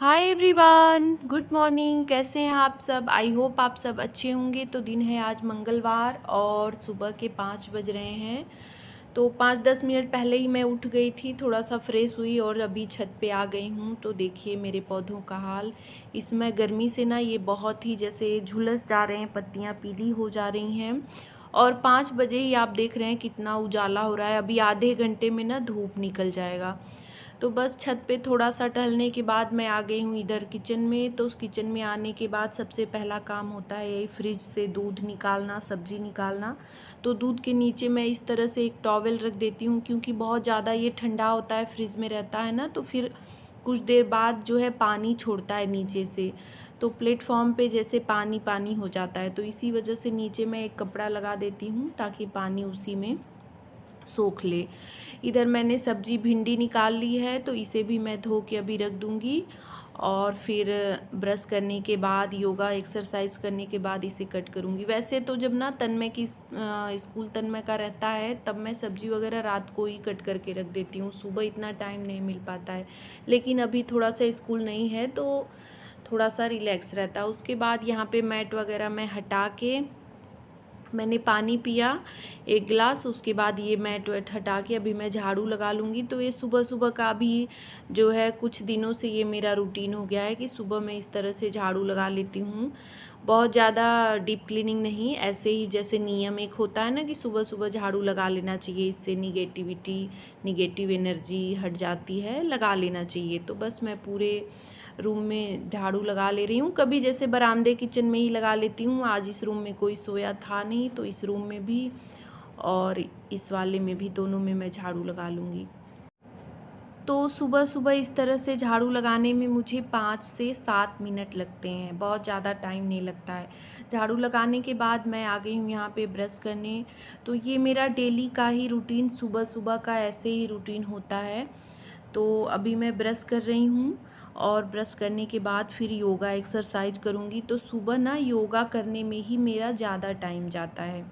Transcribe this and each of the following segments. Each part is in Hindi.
Hi everyone, good morning. कैसे हैं आप सब? आई होप आप सब अच्छे होंगे। तो दिन है आज मंगलवार और सुबह के 5 बज रहे हैं। तो 5-10 मिनट पहले ही मैं उठ गई थी, थोड़ा सा फ्रेश हुई और अभी छत पे आ गई हूँ। तो देखिए मेरे पौधों का हाल। इसमें गर्मी से ना ये बहुत ही जैसे झुलस जा रहे हैं, पत्तियाँ पीली हो जा रही हैं। और 5 बजे ही आप देख रहे हैं कितना उजाला हो रहा है। अभी आधे घंटे में ना धूप निकल जाएगा। तो बस छत पे थोड़ा सा टहलने के बाद मैं आ गई हूँ इधर किचन में। तो उस किचन में आने के बाद सबसे पहला काम होता है यही फ्रिज से दूध निकालना, सब्ज़ी निकालना। तो दूध के नीचे मैं इस तरह से एक टॉवेल रख देती हूँ, क्योंकि बहुत ज़्यादा ये ठंडा होता है, फ्रिज में रहता है ना, तो फिर कुछ देर बाद जो है पानी छोड़ता है नीचे से। तो प्लेटफॉर्म पे जैसे पानी पानी हो जाता है, तो इसी वजह से नीचे मैं एक कपड़ा लगा देती हूँ ताकि पानी उसी में सोख ले। इधर मैंने सब्जी भिंडी निकाल ली है, तो इसे भी मैं धो के अभी रख दूँगी। और फिर ब्रश करने के बाद, योगा एक्सरसाइज करने के बाद इसे कट करूँगी। वैसे तो जब ना तन्मय की स्कूल तन्मय का रहता है, तब मैं सब्जी वगैरह रात को ही कट करके रख देती हूँ। सुबह इतना टाइम नहीं मिल पाता है, लेकिन अभी थोड़ा सा स्कूल नहीं है तो थोड़ा सा रिलैक्स रहता है। उसके बाद यहाँ पे मैट वगैरह मैं हटा के मैंने पानी पिया 1 गिलास। उसके बाद ये मैट वैट हटा के अभी मैं झाड़ू लगा लूँगी। तो ये सुबह सुबह का भी जो है कुछ दिनों से ये मेरा रूटीन हो गया है कि सुबह मैं इस तरह से झाड़ू लगा लेती हूँ। बहुत ज़्यादा डीप क्लीनिंग नहीं, ऐसे ही जैसे नियम एक होता है ना कि सुबह सुबह झाड़ू लगा लेना चाहिए, इससे निगेटिव एनर्जी हट जाती है, लगा लेना चाहिए। तो बस मैं पूरे रूम में झाड़ू लगा ले रही हूँ। कभी जैसे बरामदे किचन में ही लगा लेती हूँ। आज इस रूम में कोई सोया था नहीं, तो इस रूम में भी और इस वाले में भी, दोनों में मैं झाड़ू लगा लूँगी। तो सुबह सुबह इस तरह से झाड़ू लगाने में मुझे 5 से 7 मिनट लगते हैं, बहुत ज़्यादा टाइम नहीं लगता है। झाड़ू लगाने के बाद मैं आ गई हूँ यहाँ पे ब्रश करने। तो ये मेरा डेली का ही रूटीन, सुबह सुबह का ऐसे ही रूटीन होता है। तो अभी मैं ब्रश कर रही हूँ और ब्रश करने के बाद फिर योगा एक्सरसाइज करूँगी। तो सुबह ना योगा करने में ही मेरा ज़्यादा टाइम जाता है।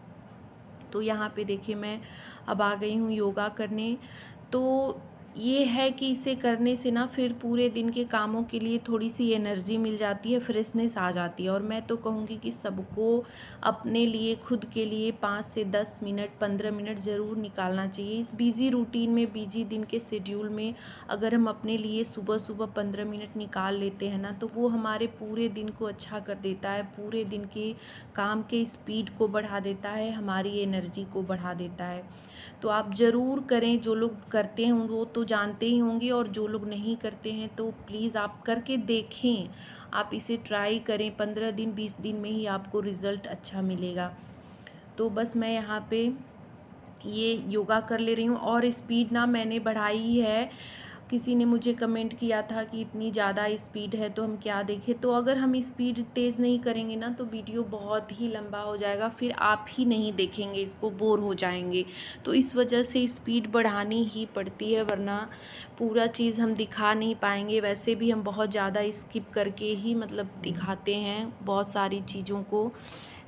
तो यहाँ पे देखिए मैं अब आ गई हूँ योगा करने। तो ये है कि इसे करने से ना फिर पूरे दिन के कामों के लिए थोड़ी सी एनर्जी मिल जाती है, फ्रेशनेस आ जाती है। और मैं तो कहूँगी कि सबको अपने लिए, खुद के लिए 5 से 10 मिनट, 15 मिनट ज़रूर निकालना चाहिए। इस बिज़ी रूटीन में, बिज़ी दिन के शेड्यूल में अगर हम अपने लिए सुबह सुबह 15 मिनट निकाल लेते हैं ना, तो वो हमारे पूरे दिन को अच्छा कर देता है, पूरे दिन के काम के स्पीड को बढ़ा देता है, हमारी एनर्जी को बढ़ा देता है। तो आप ज़रूर करें। जो लोग करते हैं वो तो जानते ही होंगे, और जो लोग नहीं करते हैं तो प्लीज़ आप करके देखें। आप इसे ट्राई करें, 15 दिन 20 दिन में ही आपको रिज़ल्ट अच्छा मिलेगा। तो बस मैं यहाँ पे ये योगा कर ले रही हूँ और स्पीड ना मैंने बढ़ाई ही है। किसी ने मुझे कमेंट किया था कि इतनी ज़्यादा स्पीड है तो हम क्या देखें। तो अगर हम स्पीड तेज़ नहीं करेंगे ना, तो वीडियो बहुत ही लंबा हो जाएगा, फिर आप ही नहीं देखेंगे इसको, बोर हो जाएंगे। तो इस वजह से स्पीड बढ़ानी ही पड़ती है, वरना पूरा चीज़ हम दिखा नहीं पाएंगे। वैसे भी हम बहुत ज़्यादा स्किप करके ही मतलब दिखाते हैं बहुत सारी चीज़ों को,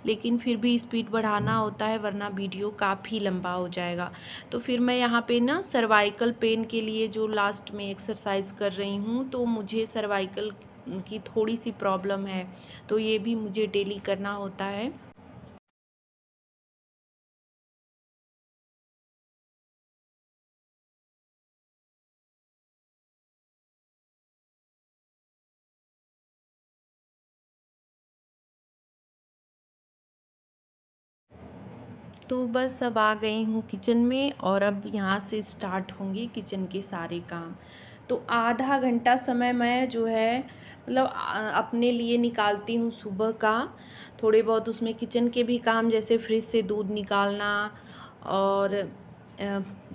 लेकिन फिर भी स्पीड बढ़ाना होता है, वरना वीडियो काफ़ी लंबा हो जाएगा। तो फिर मैं यहाँ पे ना सर्वाइकल पेन के लिए जो लास्ट में एक्सरसाइज कर रही हूँ, तो मुझे सर्वाइकल की थोड़ी सी प्रॉब्लम है, तो ये भी मुझे डेली करना होता है। तो बस अब आ गई हूँ किचन में और अब यहाँ से स्टार्ट होंगे किचन के सारे काम। तो आधा घंटा समय मैं जो है मतलब अपने लिए निकालती हूँ सुबह का। थोड़े बहुत उसमें किचन के भी काम, जैसे फ्रिज से दूध निकालना और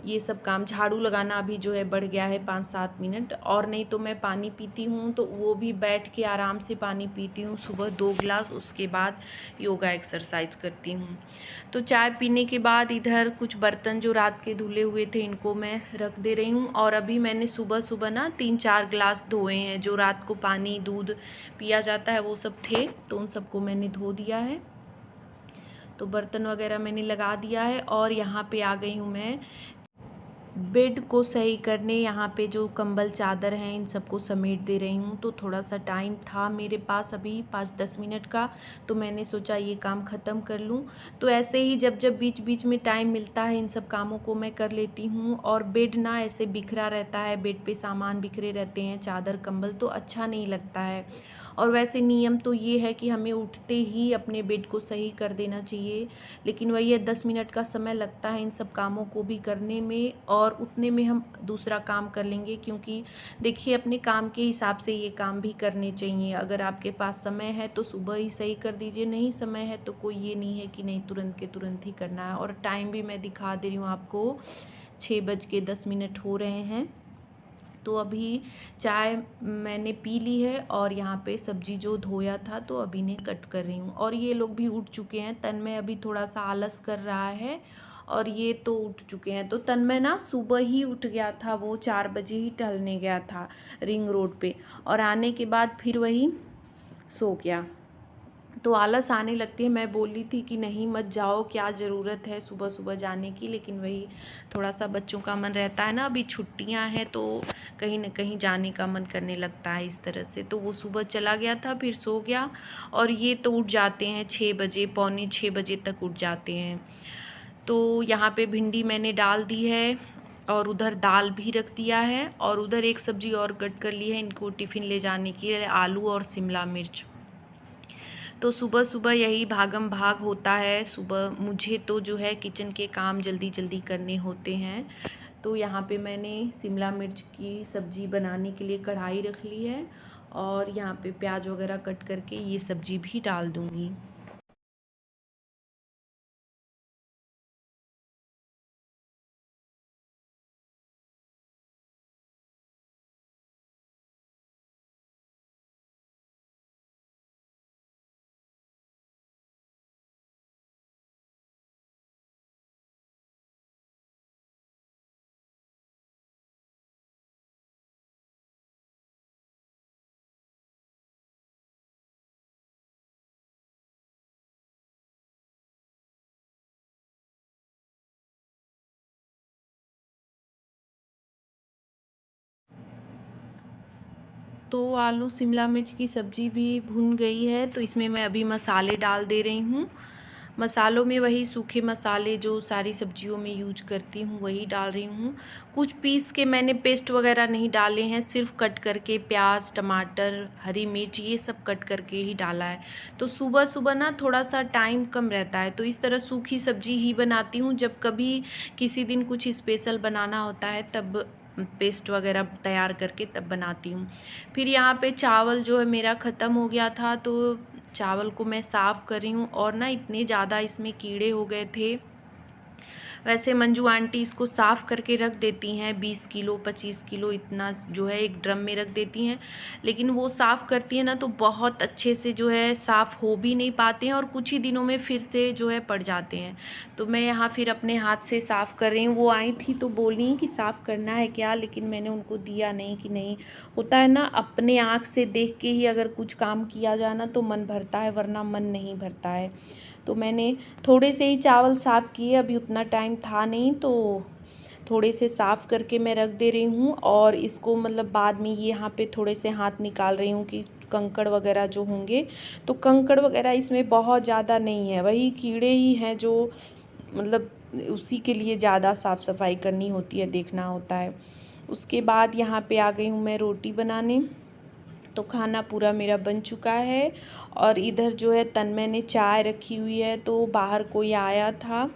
ये सब काम, झाड़ू लगाना अभी जो है बढ़ गया है 5-7 मिनट। और नहीं तो मैं पानी पीती हूँ, तो वो भी बैठ के आराम से पानी पीती हूँ सुबह 2 गिलास। उसके बाद योगा एक्सरसाइज करती हूँ। तो चाय पीने के बाद इधर कुछ बर्तन जो रात के धुले हुए थे, इनको मैं रख दे रही हूँ। और अभी मैंने सुबह सुबह ना 3-4 गिलास धोए हैं। जो रात को पानी दूध पिया जाता है वो सब थे, तो उन सबको मैंने धो दिया है। तो बर्तन वगैरह मैंने लगा दिया है और यहाँ पे आ गई हूँ मैं बेड को सही करने यहाँ पे जो कंबल चादर हैं इन सबको समेट दे रही हूँ। तो थोड़ा सा टाइम था मेरे पास अभी 5-10 मिनट का, तो मैंने सोचा ये काम ख़त्म कर लूँ। तो ऐसे ही जब जब बीच बीच में टाइम मिलता है इन सब कामों को मैं कर लेती हूँ। और बेड ना ऐसे बिखरा रहता है, बेड पे सामान बिखरे रहते हैं, चादर कंबल, तो अच्छा नहीं लगता है। और वैसे नियम तो ये है कि हमें उठते ही अपने बेड को सही कर देना चाहिए, लेकिन वही है 10 मिनट का समय लगता है इन सब कामों को भी करने में, और उतने में हम दूसरा काम कर लेंगे। क्योंकि देखिए अपने काम के हिसाब से ये काम भी करने चाहिए। अगर आपके पास समय है तो सुबह ही सही कर दीजिए, नहीं समय है तो कोई ये नहीं है कि नहीं तुरंत के तुरंत ही करना है। और टाइम भी मैं दिखा दे रही हूँ आपको, 6:10 हो रहे हैं। तो अभी चाय मैंने पी ली है और यहाँ पे सब्जी जो धोया था तो अभी ने कट कर रही हूँ। और ये लोग भी उठ चुके हैं, तन्मय अभी थोड़ा सा आलस कर रहा है और ये तो उठ चुके हैं। तो तन्मय ना सुबह ही उठ गया था, वो 4 बजे ही टहलने गया था रिंग रोड पे, और आने के बाद फिर वही सो गया। तो आलस आने लगती है। मैं बोली थी कि नहीं मत जाओ, क्या ज़रूरत है सुबह सुबह जाने की, लेकिन वही थोड़ा सा बच्चों का मन रहता है ना, अभी छुट्टियां हैं तो कहीं ना कहीं जाने का मन करने लगता है इस तरह से। तो वो सुबह चला गया था फिर सो गया, और ये तो उठ जाते हैं 6 बजे, पौने 6 बजे तक उठ जाते हैं। तो यहाँ पे भिंडी मैंने डाल दी है और उधर दाल भी रख दिया है, और उधर एक सब्ज़ी और कट कर ली है इनको टिफ़िन ले जाने की, आलू और शिमला मिर्च। तो सुबह सुबह यही भागम भाग होता है। सुबह मुझे तो जो है किचन के काम जल्दी जल्दी करने होते हैं। तो यहाँ पे मैंने शिमला मिर्च की सब्ज़ी बनाने के लिए कढ़ाई रख ली है, और यहाँ पे प्याज वगैरह कट करके ये सब्ज़ी भी डाल दूँगी। तो आलू शिमला मिर्च की सब्ज़ी भी भुन गई है, तो इसमें मैं अभी मसाले डाल दे रही हूँ। मसालों में वही सूखे मसाले जो सारी सब्जियों में यूज करती हूँ वही डाल रही हूँ। कुछ पीस के मैंने पेस्ट वगैरह नहीं डाले हैं, सिर्फ कट करके प्याज, टमाटर, हरी मिर्च ये सब कट करके ही डाला है। तो सुबह सुबह ना थोड़ा सा टाइम कम रहता है, तो इस तरह सूखी सब्जी ही बनाती हूँ। जब कभी किसी दिन कुछ स्पेशल बनाना होता है तब पेस्ट वगैरह तैयार करके तब बनाती हूँ। फिर यहाँ पे चावल जो है मेरा ख़त्म हो गया था, तो चावल को मैं साफ़ कर रही हूँ। और ना इतने ज़्यादा इसमें कीड़े हो गए थे। वैसे मंजू आंटी इसको साफ़ करके रख देती हैं, 20 किलो 25 किलो इतना जो है एक ड्रम में रख देती हैं, लेकिन वो साफ़ करती हैं ना तो बहुत अच्छे से जो है साफ़ हो भी नहीं पाते हैं, और कुछ ही दिनों में फिर से जो है पड़ जाते हैं। तो मैं यहाँ फिर अपने हाथ से साफ़ कर रही हूँ। वो आई थी तो बोली कि साफ़ करना है क्या, लेकिन मैंने उनको दिया नहीं कि नहीं, होता है ना अपने आँख से देख के ही अगर कुछ काम किया जाए ना तो मन भरता है, वरना मन नहीं भरता है। तो मैंने थोड़े से ही चावल साफ़ किए, अभी उतना टाइम था नहीं, तो थोड़े से साफ़ करके मैं रख दे रही हूँ। और इसको मतलब बाद में ये यहाँ पे थोड़े से हाथ निकाल रही हूँ कि कंकड़ वगैरह जो होंगे, तो कंकड़ वगैरह इसमें बहुत ज़्यादा नहीं है, वही कीड़े ही हैं जो मतलब उसी के लिए ज़्यादा साफ़ सफाई करनी होती है, देखना होता है। उसके बाद यहाँ पे आ गई हूँ मैं रोटी बनाने। तो खाना पूरा मेरा बन चुका है, और इधर जो है तन्मय ने चाय रखी हुई है, तो बाहर कोई आया था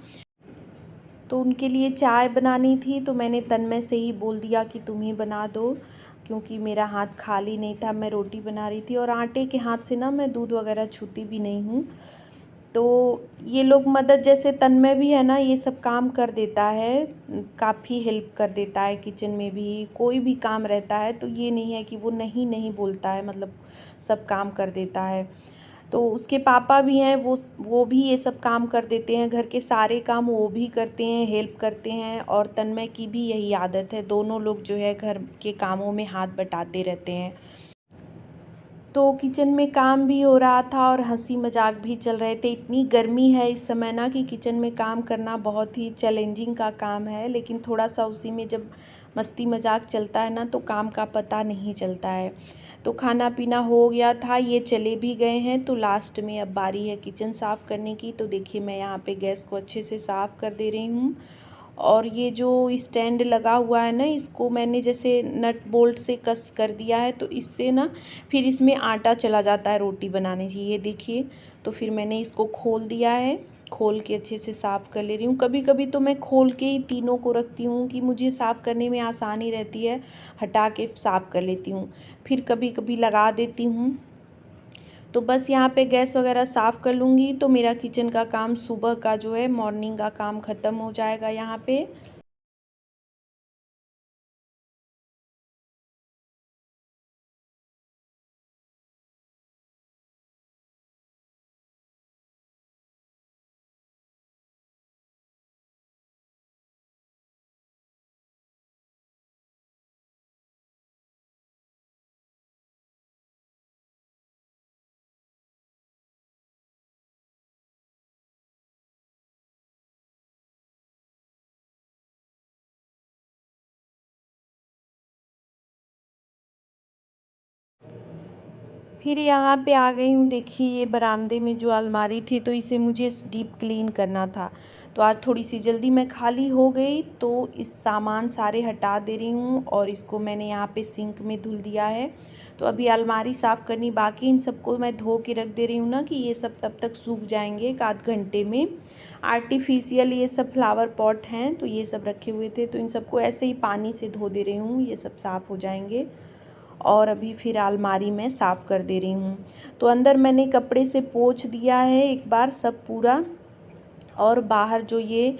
तो उनके लिए चाय बनानी थी, तो मैंने तन्मय से ही बोल दिया कि तुम ही बना दो, क्योंकि मेरा हाथ खाली नहीं था, मैं रोटी बना रही थी। और आटे के हाथ से ना मैं दूध वगैरह छूती भी नहीं हूँ। तो ये लोग मदद, जैसे तन्मय भी है ना ये सब काम कर देता है, काफ़ी हेल्प कर देता है किचन में भी, कोई भी काम रहता है तो ये नहीं है कि वो नहीं नहीं बोलता है, मतलब सब काम कर देता है। तो उसके पापा भी हैं, वो भी ये सब काम कर देते हैं, घर के सारे काम वो भी करते हैं, हेल्प करते हैं। और तन्मय की भी यही आदत है, दोनों लोग जो है घर के कामों में हाथ बटाते रहते हैं। तो किचन में काम भी हो रहा था और हंसी मजाक भी चल रहे थे। इतनी गर्मी है इस समय ना कि किचन में काम करना बहुत ही चैलेंजिंग का काम है, लेकिन थोड़ा सा उसी में जब मस्ती मजाक चलता है ना तो काम का पता नहीं चलता है। तो खाना पीना हो गया था, ये चले भी गए हैं, तो लास्ट में अब बारी है किचन साफ़ करने की। तो देखिए मैं यहाँ पे गैस को अच्छे से साफ़ कर दे रही हूँ। और ये जो स्टैंड लगा हुआ है ना, इसको मैंने जैसे नट बोल्ट से कस कर दिया है, तो इससे ना फिर इसमें आटा चला जाता है रोटी बनाने से, ये देखिए। तो फिर मैंने इसको खोल दिया है, खोल के अच्छे से साफ़ कर ले रही हूँ। कभी कभी तो मैं खोल के ही तीनों को रखती हूँ कि मुझे साफ़ करने में आसानी रहती है, हटा के साफ़ कर लेती हूँ। फिर कभी कभी लगा देती हूँ। तो बस यहाँ पे गैस वगैरह साफ़ कर लूँगी तो मेरा किचन का काम, सुबह का जो है मॉर्निंग का काम ख़त्म हो जाएगा यहाँ पे। फिर यहाँ पे आ गई हूँ। देखिए ये बरामदे में जो अलमारी थी, तो इसे मुझे डीप क्लीन करना था। तो आज थोड़ी सी जल्दी मैं खाली हो गई, तो इस सामान सारे हटा दे रही हूँ और इसको मैंने यहाँ पे सिंक में धुल दिया है। तो अभी अलमारी साफ़ करनी बाकी, इन सबको मैं धो के रख दे रही हूँ ना कि ये सब तब तक सूख जाएंगे एक आध घंटे में। आर्टिफिशियल ये सब फ्लावर पॉट हैं, तो ये सब रखे हुए थे, तो इन सबको ऐसे ही पानी से धो दे रही हूँ, ये सब साफ़ हो जाएंगे। और अभी फिर अलमारी में साफ़ कर दे रही हूँ। तो अंदर मैंने कपड़े से पोंछ दिया है एक बार सब पूरा, और बाहर जो ये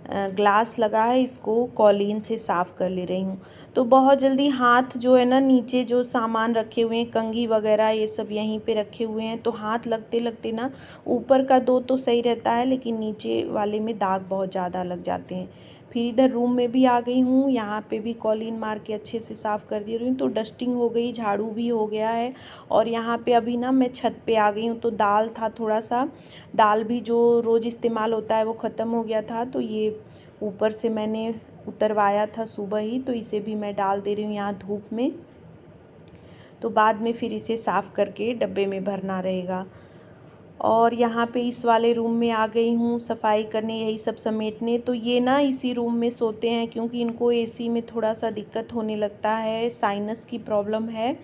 ग्लास लगा है इसको कॉलीन से साफ़ कर ले रही हूँ। तो बहुत जल्दी हाथ जो है ना, नीचे जो सामान रखे हुए हैं, कंघी वगैरह ये सब यहीं पे रखे हुए हैं, तो हाथ लगते लगते ना ऊपर का दो तो सही रहता है, लेकिन नीचे वाले में दाग बहुत ज़्यादा लग जाते हैं। फिर इधर रूम में भी आ गई हूँ, यहाँ पे भी कॉलीन मार के अच्छे से साफ़ कर दे रही हूँ। तो डस्टिंग हो गई, झाड़ू भी हो गया है। और यहाँ पे अभी ना मैं छत पे आ गई हूँ, तो दाल था थोड़ा सा, दाल भी जो रोज़ इस्तेमाल होता है वो ख़त्म हो गया था, तो ये ऊपर से मैंने उतरवाया था सुबह ही, तो इसे भी मैं डाल दे रही हूँ यहाँ धूप में। तो बाद में फिर इसे साफ़ करके डब्बे में भरना रहेगा। और यहाँ पे इस वाले रूम में आ गई हूँ सफाई करने, यही सब समेटने। तो ये ना इसी रूम में सोते हैं, क्योंकि इनको एसी में थोड़ा सा दिक्कत होने लगता है, साइनस की प्रॉब्लम है।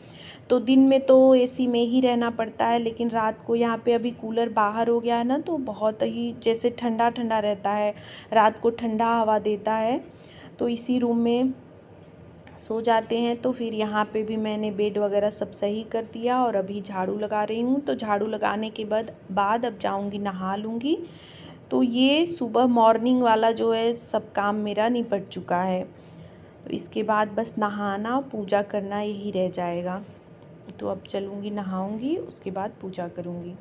तो दिन में तो एसी में ही रहना पड़ता है, लेकिन रात को यहाँ पे अभी कूलर बाहर हो गया है ना, तो बहुत ही जैसे ठंडा ठंडा रहता है, रात को ठंडा हवा देता है। तो इसी रूम में सो जाते हैं। तो फिर यहाँ पे भी मैंने बेड वगैरह सब सही कर दिया और अभी झाड़ू लगा रही हूँ। तो झाड़ू लगाने के बाद अब जाऊँगी नहा लूँगी। तो ये सुबह मॉर्निंग वाला जो है सब काम मेरा निपट चुका है। तो इसके बाद बस नहाना, पूजा करना यही रह जाएगा। तो अब चलूँगी, नहाऊँगी, उसके बाद पूजा करूँगी।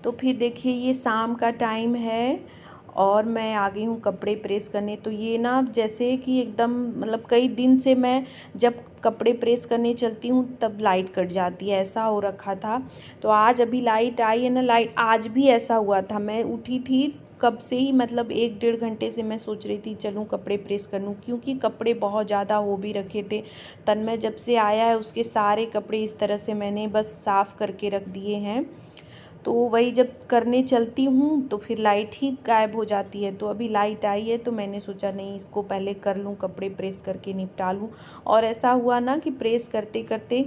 तो फिर देखिए ये शाम का टाइम है और मैं आ गई हूँ कपड़े प्रेस करने। तो ये ना जैसे कि एकदम मतलब कई दिन से मैं जब कपड़े प्रेस करने चलती हूँ तब लाइट कट जाती है, ऐसा हो रखा था। तो आज अभी लाइट आई है ना, लाइट आज भी ऐसा हुआ था। मैं उठी थी कब से ही, मतलब 1-1.5 घंटे से मैं सोच रही थी चलूँ कपड़े प्रेस कर लूँ, क्योंकि कपड़े बहुत ज़्यादा हो भी रखे थे। तन्मय जब से आया है उसके सारे कपड़े इस तरह से मैंने बस साफ़ करके रख दिए हैं। तो वही जब करने चलती हूँ तो फिर लाइट ही गायब हो जाती है। तो अभी लाइट आई है तो मैंने सोचा नहीं, इसको पहले कर लूँ, कपड़े प्रेस करके निपटा लूँ। और ऐसा हुआ ना कि प्रेस करते करते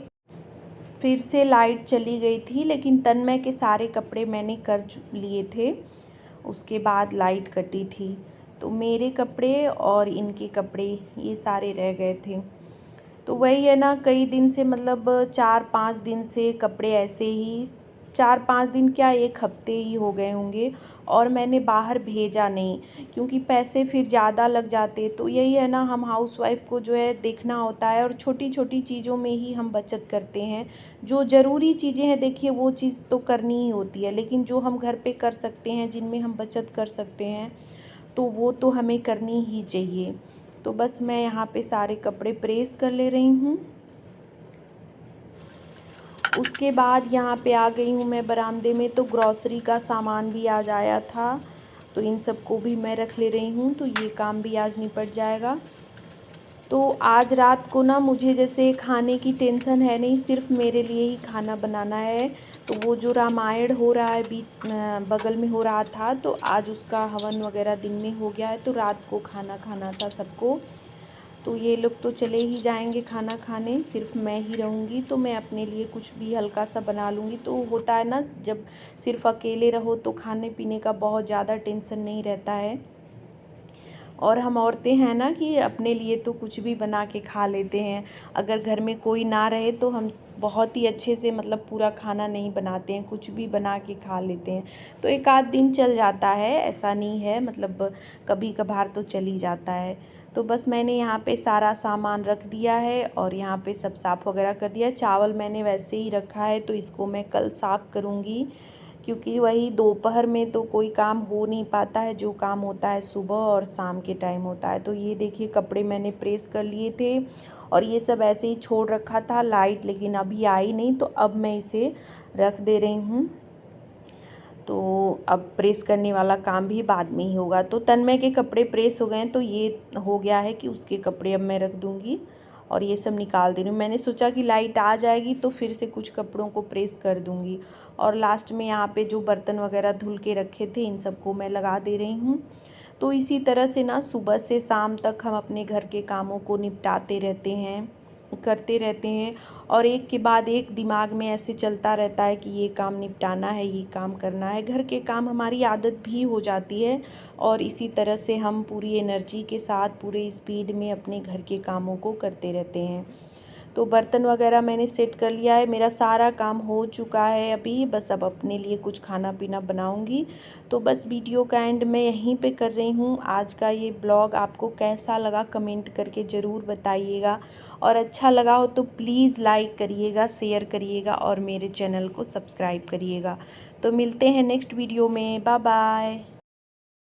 फिर से लाइट चली गई थी, लेकिन तन्मय के सारे कपड़े मैंने कर लिए थे, उसके बाद लाइट कटी थी। तो मेरे कपड़े और इनके कपड़े ये सारे रह गए थे। तो वही है ना, कई दिन से मतलब 4-5 दिन से कपड़े ऐसे ही, 4-5 दिन क्या, 1 हफ्ते ही हो गए होंगे, और मैंने बाहर भेजा नहीं, क्योंकि पैसे फिर ज़्यादा लग जाते। तो यही है ना, हम हाउसवाइफ को जो है देखना होता है, और छोटी छोटी चीज़ों में ही हम बचत करते हैं। जो ज़रूरी चीज़ें हैं देखिए वो चीज़ तो करनी ही होती है, लेकिन जो हम घर पे कर सकते हैं, जिनमें हम बचत कर सकते हैं, तो वो तो हमें करनी ही चाहिए। तो बस मैं यहाँ पे सारे कपड़े प्रेस कर ले रही हूँ। उसके बाद यहाँ पे आ गई हूँ मैं बरामदे में, तो ग्रॉसरी का सामान भी आज आया था, तो इन सब को भी मैं रख ले रही हूँ, तो ये काम भी आज निपट जाएगा। तो आज रात को ना मुझे जैसे खाने की टेंशन है नहीं, सिर्फ मेरे लिए ही खाना बनाना है। तो वो जो रामायण हो रहा है बगल में हो रहा था, तो आज उसका हवन वगैरह दिन में हो गया है, तो रात को खाना खाना था सबको। तो ये लोग तो चले ही जाएंगे खाना खाने, सिर्फ मैं ही रहूँगी, तो मैं अपने लिए कुछ भी हल्का सा बना लूँगी। तो होता है ना, जब सिर्फ अकेले रहो तो खाने पीने का बहुत ज़्यादा टेंशन नहीं रहता है। और हम औरतें हैं ना कि अपने लिए तो कुछ भी बना के खा लेते हैं। अगर घर में कोई ना रहे तो हम बहुत ही अच्छे से मतलब पूरा खाना नहीं बनाते हैं, कुछ भी बना के खा लेते हैं। तो एक आध दिन चल जाता है, ऐसा नहीं है, मतलब कभी कभार तो चल ही जाता है। तो बस मैंने यहाँ पे सारा सामान रख दिया है और यहाँ पे सब साफ़ वगैरह कर दिया। चावल मैंने वैसे ही रखा है, तो इसको मैं कल साफ़ करूँगी, क्योंकि वही दोपहर में तो कोई काम हो नहीं पाता है, जो काम होता है सुबह और शाम के टाइम होता है। तो ये देखिए कपड़े मैंने प्रेस कर लिए थे और ये सब ऐसे ही छोड़ रखा था लाइट, लेकिन अभी आई नहीं, तो अब मैं इसे रख दे रही हूँ। तो अब प्रेस करने वाला काम भी बाद में ही होगा। तो तन्मय के कपड़े प्रेस हो गए हैं, तो ये हो गया है कि उसके कपड़े अब मैं रख दूँगी और ये सब निकाल दे रही हूँ। मैंने सोचा कि लाइट आ जाएगी तो फिर से कुछ कपड़ों को प्रेस कर दूँगी। और लास्ट में यहाँ पे जो बर्तन वगैरह धुल के रखे थे, इन सबको मैं लगा दे रही हूँ। तो इसी तरह से ना सुबह से शाम तक हम अपने घर के कामों को निपटाते रहते हैं, करते रहते हैं, और एक के बाद एक दिमाग में ऐसे चलता रहता है कि ये काम निपटाना है, ये काम करना है। घर के काम हमारी आदत भी हो जाती है और इसी तरह से हम पूरी एनर्जी के साथ पूरे स्पीड में अपने घर के कामों को करते रहते हैं। तो बर्तन वगैरह मैंने सेट कर लिया है, मेरा सारा काम हो चुका है अभी, बस अब अपने लिए कुछ खाना पीना बनाऊंगी। तो बस वीडियो का एंड मैं यहीं पे कर रही हूँ। आज का ये ब्लॉग आपको कैसा लगा कमेंट करके ज़रूर बताइएगा, और अच्छा लगा हो तो प्लीज़ लाइक करिएगा, शेयर करिएगा और मेरे चैनल को सब्सक्राइब करिएगा। तो मिलते हैं नेक्स्ट वीडियो में, बाय बाय।